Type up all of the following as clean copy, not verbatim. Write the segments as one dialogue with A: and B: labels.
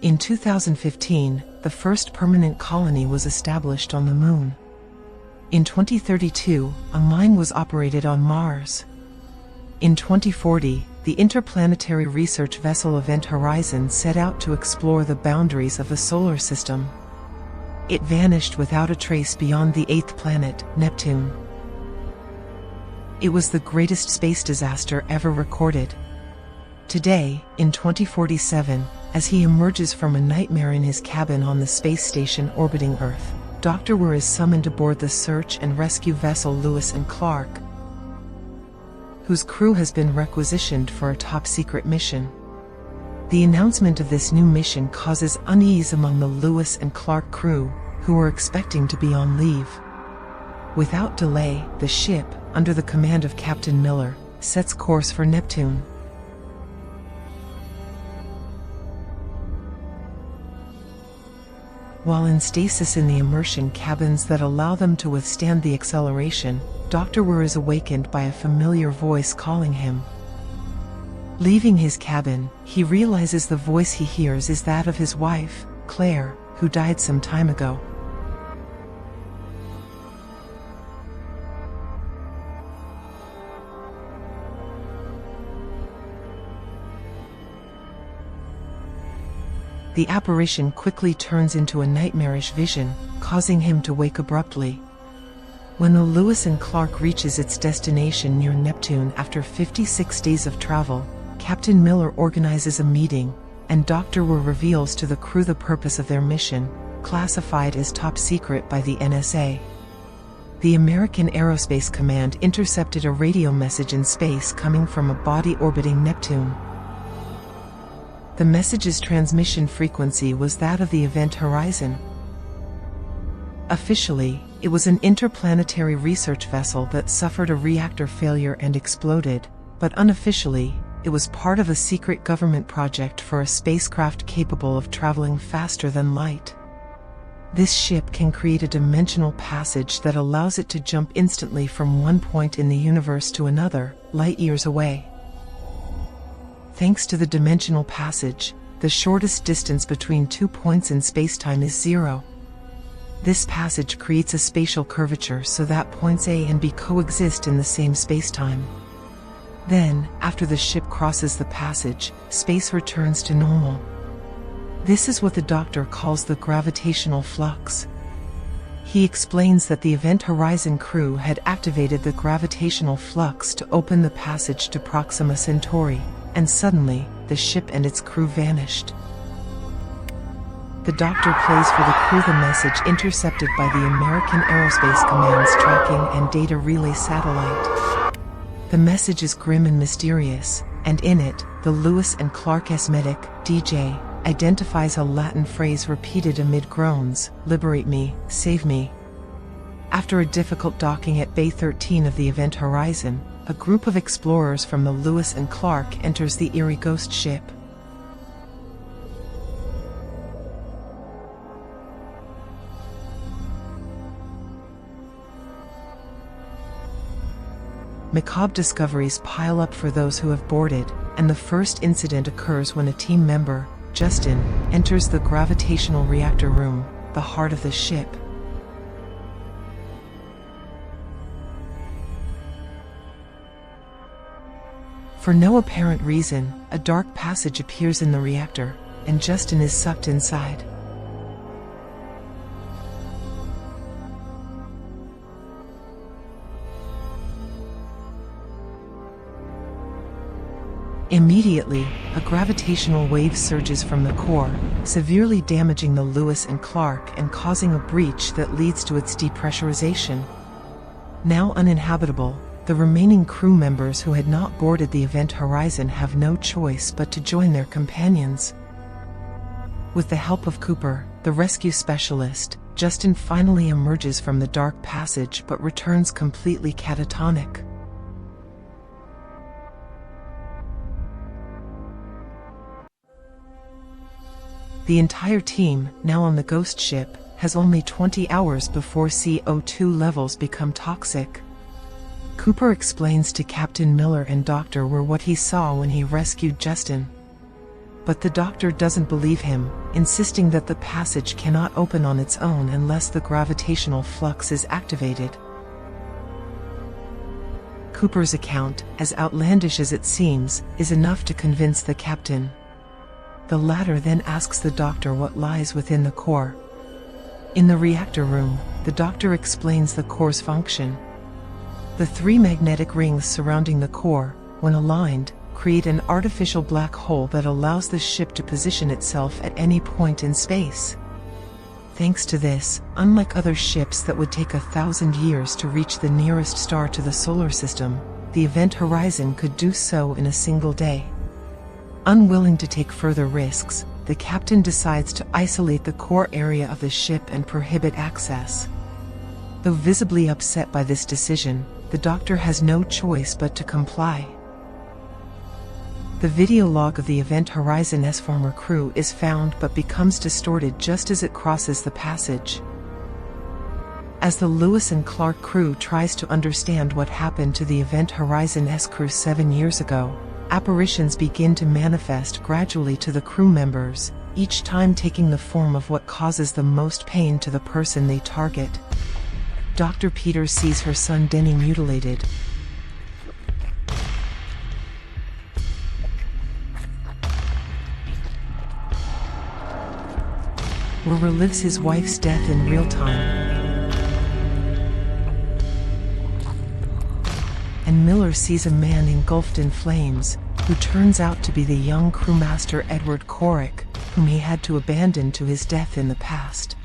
A: In 2015, the first permanent colony was established on the Moon. In 2032, a mine was operated on Mars. In 2040, the interplanetary research vessel Event Horizon set out to explore the boundaries of the solar system. It vanished without a trace beyond the 8th planet, Neptune. It was the greatest space disaster ever recorded. Today, in 2047, as he emerges from a nightmare in his cabin on the space station orbiting Earth, Dr. Weir is summoned aboard the search and rescue vessel Lewis and Clark, whose crew has been requisitioned for a top-secret mission. The announcement of this new mission causes unease among the Lewis and Clark crew, who were expecting to be on leave. Without delay, the ship, under the command of Captain Miller, sets course for Neptune. While in stasis in the immersion cabins that allow them to withstand the acceleration, Dr. Weir is awakened by a familiar voice calling him. Leaving his cabin, he realizes the voice he hears is that of his wife, Claire, who died some time ago. The apparition quickly turns into a nightmarish vision, causing him to wake abruptly. When the Lewis and Clark reaches its destination near Neptune after 56 days of travel, Captain Miller organizes a meeting, and Dr. Weir reveals to the crew the purpose of their mission, classified as top secret by the NSA. The American Aerospace Command intercepted a radio message in space coming from a body orbiting Neptune. The message's transmission frequency was that of the Event Horizon. Officially, it was an interplanetary research vessel that suffered a reactor failure and exploded, but unofficially, it was part of a secret government project for a spacecraft capable of traveling faster than light. This ship can create a dimensional passage that allows it to jump instantly from one point in the universe to another, light years away. Thanks to the dimensional passage, the shortest distance between 2 points in spacetime is 0. This passage creates a spatial curvature so that points A and B coexist in the same spacetime. Then, after the ship crosses the passage, space returns to normal. This is what the Doctor calls the gravitational flux. He explains that the Event Horizon crew had activated the gravitational flux to open the passage to Proxima Centauri, and suddenly, the ship and its crew vanished. The Doctor plays for the crew the message intercepted by the American Aerospace Command's tracking and data relay satellite. The message is grim and mysterious, and in it, the Lewis and Clark's medic, DJ, identifies a Latin phrase repeated amid groans: "Liberate me, save me." After a difficult docking at Bay 13 of the Event Horizon, a group of explorers from the Lewis and Clark enters the eerie ghost ship. Macabre discoveries pile up for those who have boarded, and the first incident occurs when a team member, Justin, enters the gravitational reactor room, the heart of the ship. For no apparent reason, a dark passage appears in the reactor, and Justin is sucked inside. Immediately, a gravitational wave surges from the core, severely damaging the Lewis and Clark and causing a breach that leads to its depressurization. Now uninhabitable, the remaining crew members who had not boarded the Event Horizon have no choice but to join their companions. With the help of Cooper, the rescue specialist, Justin finally emerges from the dark passage but returns completely catatonic. The entire team, now on the ghost ship, has only 20 hours before CO2 levels become toxic. Cooper explains to Captain Miller and Dr. Weir what he saw when he rescued Justin. But the doctor doesn't believe him, insisting that the passage cannot open on its own unless the gravitational flux is activated. Cooper's account, as outlandish as it seems, is enough to convince the captain. The latter then asks the doctor what lies within the core. In the reactor room, the doctor explains the core's function. The 3 magnetic rings surrounding the core, when aligned, create an artificial black hole that allows the ship to position itself at any point in space. Thanks to this, unlike other ships that would take 1,000 years to reach the nearest star to the solar system, the Event Horizon could do so in a single day. Unwilling to take further risks, the captain decides to isolate the core area of the ship and prohibit access. Though visibly upset by this decision, the doctor has no choice but to comply. The video log of the Event Horizon's former crew is found but becomes distorted just as it crosses the passage. As the Lewis and Clark crew tries to understand what happened to the Event Horizon's crew 7 years ago, apparitions begin to manifest gradually to the crew members, each time taking the form of what causes the most pain to the person they target. Dr. Peters sees her son Denny mutilated. Or relives his wife's death in real time. And Miller sees a man engulfed in flames, who turns out to be the young crewmaster Edward Corrick, whom he had to abandon to his death in the past.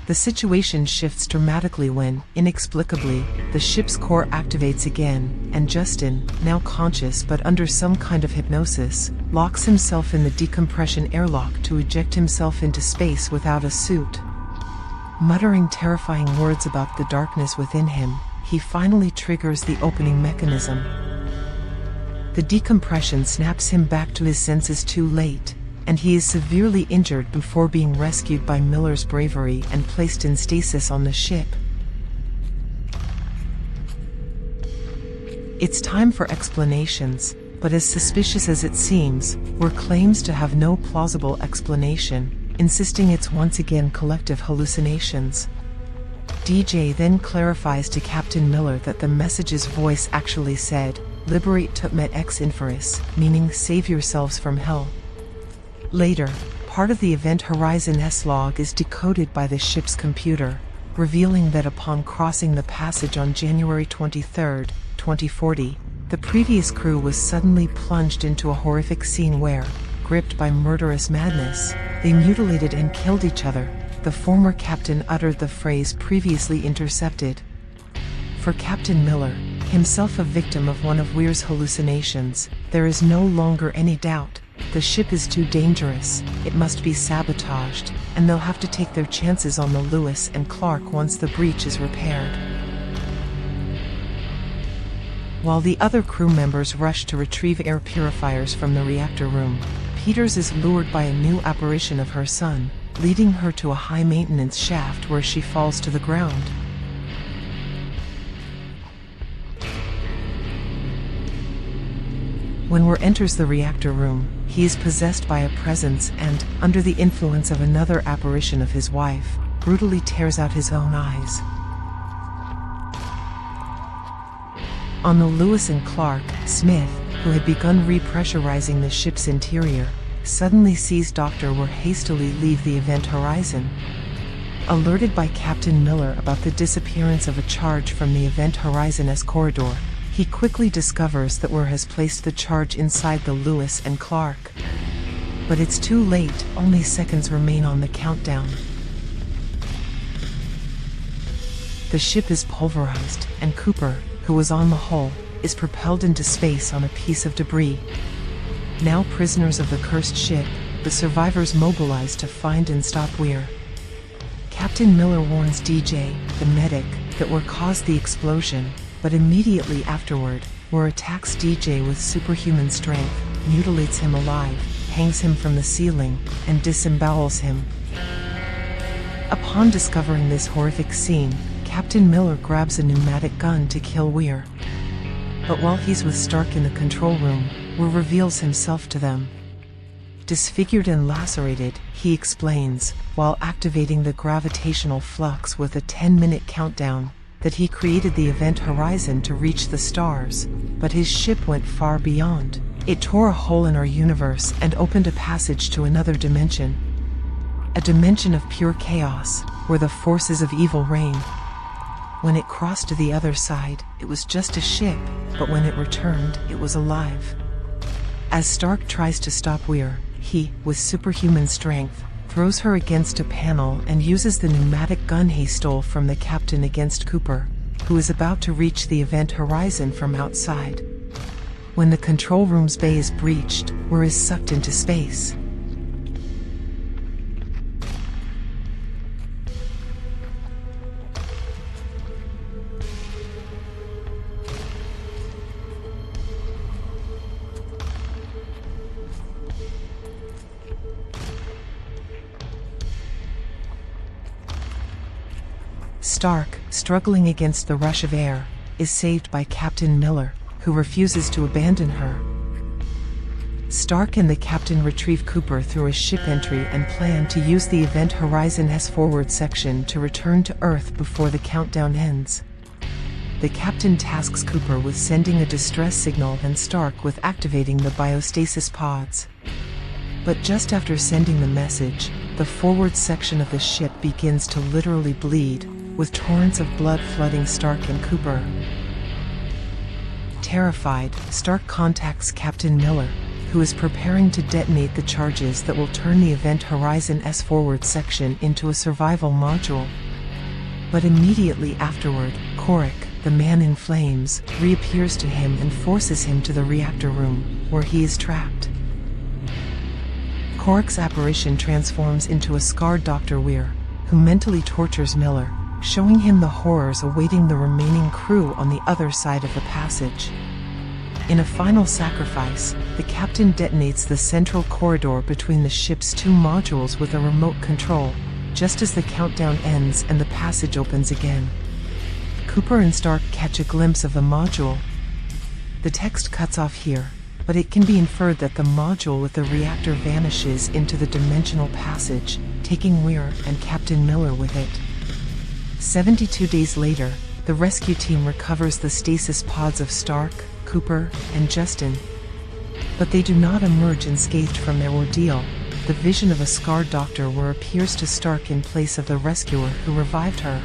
A: The situation shifts dramatically when, inexplicably, the ship's core activates again, and Justin, now conscious but under some kind of hypnosis, locks himself in the decompression airlock to eject himself into space without a suit. Muttering terrifying words about the darkness within him, he finally triggers the opening mechanism. The decompression snaps him back to his senses too late, and he is severely injured before being rescued by Miller's bravery and placed in stasis on the ship. It's time for explanations, but as suspicious as it seems, were claims to have no plausible explanation, insisting it's once again collective hallucinations. DJ then clarifies to Captain Miller that the message's voice actually said, "Liberate Tutmet ex Inferis," meaning save yourselves from hell. Later, part of the Event Horizon's log is decoded by the ship's computer, revealing that upon crossing the passage on January 23, 2040, the previous crew was suddenly plunged into a horrific scene where, gripped by murderous madness, they mutilated and killed each other. The former captain uttered the phrase previously intercepted. For Captain Miller, himself a victim of one of Weir's hallucinations, there is no longer any doubt. The ship is too dangerous, it must be sabotaged, and they'll have to take their chances on the Lewis and Clark once the breach is repaired. While the other crew members rush to retrieve air purifiers from the reactor room, Peters is lured by a new apparition of her son, leading her to a high-maintenance shaft where she falls to the ground. When Weir enters the reactor room, he is possessed by a presence and, under the influence of another apparition of his wife, brutally tears out his own eyes. On the Lewis and Clark, Smith, who had begun repressurizing the ship's interior, suddenly sees Dr. Weir hastily leave the Event Horizon. Alerted by Captain Miller about the disappearance of a charge from the Event Horizon's corridor, he quickly discovers that Weir has placed the charge inside the Lewis and Clark. But it's too late, only seconds remain on the countdown. The ship is pulverized, and Cooper, who was on the hull, is propelled into space on a piece of debris. Now prisoners of the cursed ship, the survivors mobilize to find and stop Weir. Captain Miller warns DJ, the medic, that Weir caused the explosion, but immediately afterward, Weir attacks DJ with superhuman strength, mutilates him alive, hangs him from the ceiling, and disembowels him. Upon discovering this horrific scene, Captain Miller grabs a pneumatic gun to kill Weir. But while he's with Stark in the control room, Weir reveals himself to them. Disfigured and lacerated, he explains, while activating the gravitational flux with a 10-minute countdown, that he created the event horizon to reach the stars, but his ship went far beyond. It tore a hole in our universe and opened a passage to another dimension. A dimension of pure chaos, where the forces of evil reign. When it crossed to the other side, it was just a ship, but when it returned, it was alive. As Stark tries to stop Weir, he, with superhuman strength, throws her against a panel and uses the pneumatic gun he stole from the captain against Cooper, who is about to reach the event horizon from outside. When the control room's bay is breached, Weir is sucked into space. Stark, struggling against the rush of air, is saved by Captain Miller, who refuses to abandon her. Stark and the captain retrieve Cooper through a ship entry and plan to use the Event Horizon S forward section to return to Earth before the countdown ends. The captain tasks Cooper with sending a distress signal and Stark with activating the biostasis pods. But just after sending the message, the forward section of the ship begins to literally bleed, with torrents of blood flooding Stark and Cooper. Terrified, Stark contacts Captain Miller, who is preparing to detonate the charges that will turn the Event Horizon S forward section into a survival module. But immediately afterward, Korik, the man in flames, reappears to him and forces him to the reactor room, where he is trapped. Korik's apparition transforms into a scarred Dr. Weir, who mentally tortures Miller, showing him the horrors awaiting the remaining crew on the other side of the passage. In a final sacrifice, the captain detonates the central corridor between the ship's two modules with a remote control, just as the countdown ends and the passage opens again. Cooper and Stark catch a glimpse of the module. The text cuts off here, but it can be inferred that the module with the reactor vanishes into the dimensional passage, taking Weir and Captain Miller with it. 72 days later, the rescue team recovers the stasis pods of Stark, Cooper, and Justin. But they do not emerge unscathed from their ordeal. The vision of a scarred Doctor Weir appears to Stark in place of the rescuer who revived her.